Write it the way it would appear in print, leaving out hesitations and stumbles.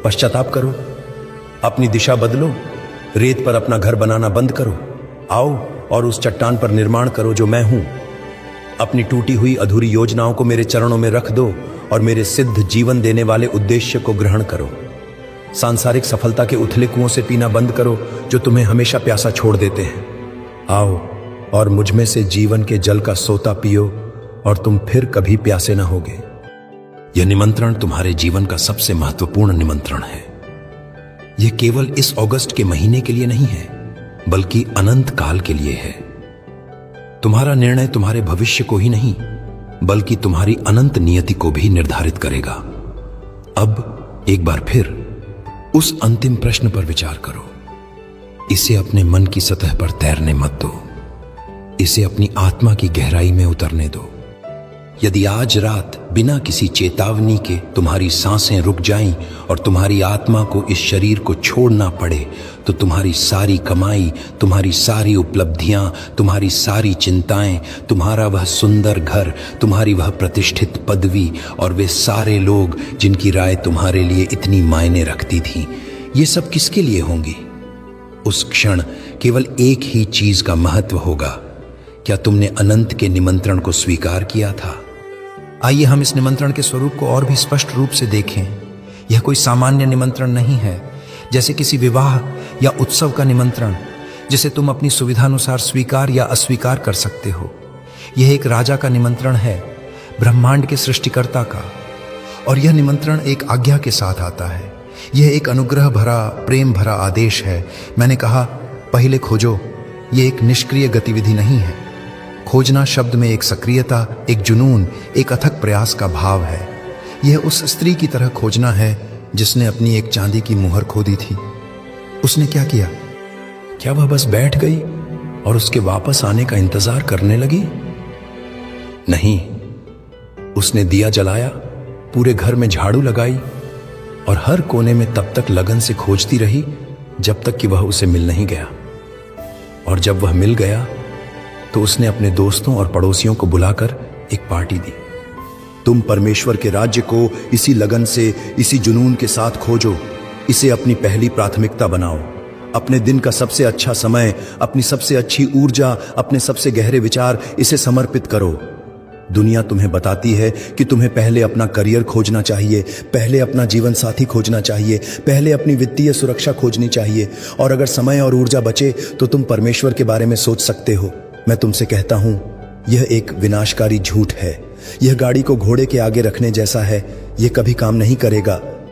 पश्चाताप करो, अपनी दिशा बदलो, रेत पर अपना घर बनाना बंद करो। आओ और उस चट्टान पर निर्माण करो जो मैं हूं। अपनी टूटी हुई अधूरी योजनाओं को मेरे चरणों में रख दो और मेरे सिद्ध जीवन देने वाले उद्देश्य को ग्रहण करो। सांसारिक सफलता के उथले कुओं से पीना बंद करो जो तुम्हें हमेशा प्यासा छोड़ देते हैं। आओ और मुझमें से जीवन के जल का सोता पियो और तुम फिर कभी प्यासे न होगे। यह निमंत्रण तुम्हारे जीवन का सबसे महत्वपूर्ण निमंत्रण है। यह केवल इस अगस्त के महीने के लिए नहीं है, बल्कि अनंत काल के लिए है। तुम्हारा निर्णय तुम्हारे भविष्य को ही नहीं, बल्कि तुम्हारी अनंत नियति को भी निर्धारित करेगा। अब एक बार फिर उस अंतिम प्रश्न पर विचार करो। इसे अपने मन की सतह पर तैरने मत दो, इसे अपनी आत्मा की गहराई में उतरने दो। यदि आज रात बिना किसी चेतावनी के तुम्हारी सांसें रुक जाएं और तुम्हारी आत्मा को इस शरीर को छोड़ना पड़े, तो तुम्हारी सारी कमाई, तुम्हारी सारी उपलब्धियां, तुम्हारी सारी चिंताएं, तुम्हारा वह सुंदर घर, तुम्हारी वह प्रतिष्ठित पदवी और वे सारे लोग जिनकी राय तुम्हारे लिए इतनी मायने रखती थी, ये सब किसके लिए होंगी? उस क्षण केवल एक ही चीज का महत्व होगा, क्या तुमने अनंत के निमंत्रण को स्वीकार किया था? आइए हम इस निमंत्रण के स्वरूप को और भी स्पष्ट रूप से देखें। यह कोई सामान्य निमंत्रण नहीं है, जैसे किसी विवाह या उत्सव का निमंत्रण जिसे तुम अपनी सुविधानुसार स्वीकार या अस्वीकार कर सकते हो। यह एक राजा का निमंत्रण है, ब्रह्मांड के सृष्टिकर्ता का, और यह निमंत्रण एक आज्ञा के साथ आता है। यह एक अनुग्रह भरा, प्रेम भरा आदेश है। मैंने कहा, पहले खोजो। यह एक निष्क्रिय गतिविधि नहीं है। खोजना शब्द में एक सक्रियता, एक जुनून, एक अथक प्रयास का भाव है। यह उस स्त्री की तरह खोजना है जिसने अपनी एक चांदी की मुहर खो दी थी। उसने क्या किया? क्या वह बस बैठ गई और उसके वापस आने का इंतजार करने लगी? नहीं, उसने दिया जलाया, पूरे घर में झाड़ू लगाई और हर कोने में तब तक लगन से खोजती रही जब तक कि वह उसे मिल नहीं गया। और जब वह मिल गया तो उसने अपने दोस्तों और पड़ोसियों को बुलाकर एक पार्टी दी। तुम परमेश्वर के राज्य को इसी लगन से, इसी जुनून के साथ खोजो। इसे अपनी पहली प्राथमिकता बनाओ। अपने दिन का सबसे अच्छा समय, अपनी सबसे अच्छी ऊर्जा, अपने सबसे गहरे विचार इसे समर्पित करो। दुनिया तुम्हें बताती है कि तुम्हें पहले अपना करियर खोजना चाहिए, पहले अपना जीवन साथी खोजना चाहिए, पहले अपनी वित्तीय सुरक्षा खोजनी चाहिए, और अगर समय और ऊर्जा बचे तो तुम परमेश्वर के बारे में सोच सकते हो। मैं तुमसे कहता हूं, यह एक विनाशकारी झूठ है। यह गाड़ी को घोड़े के आगे रखने जैसा है। यह कभी काम नहीं करेगा।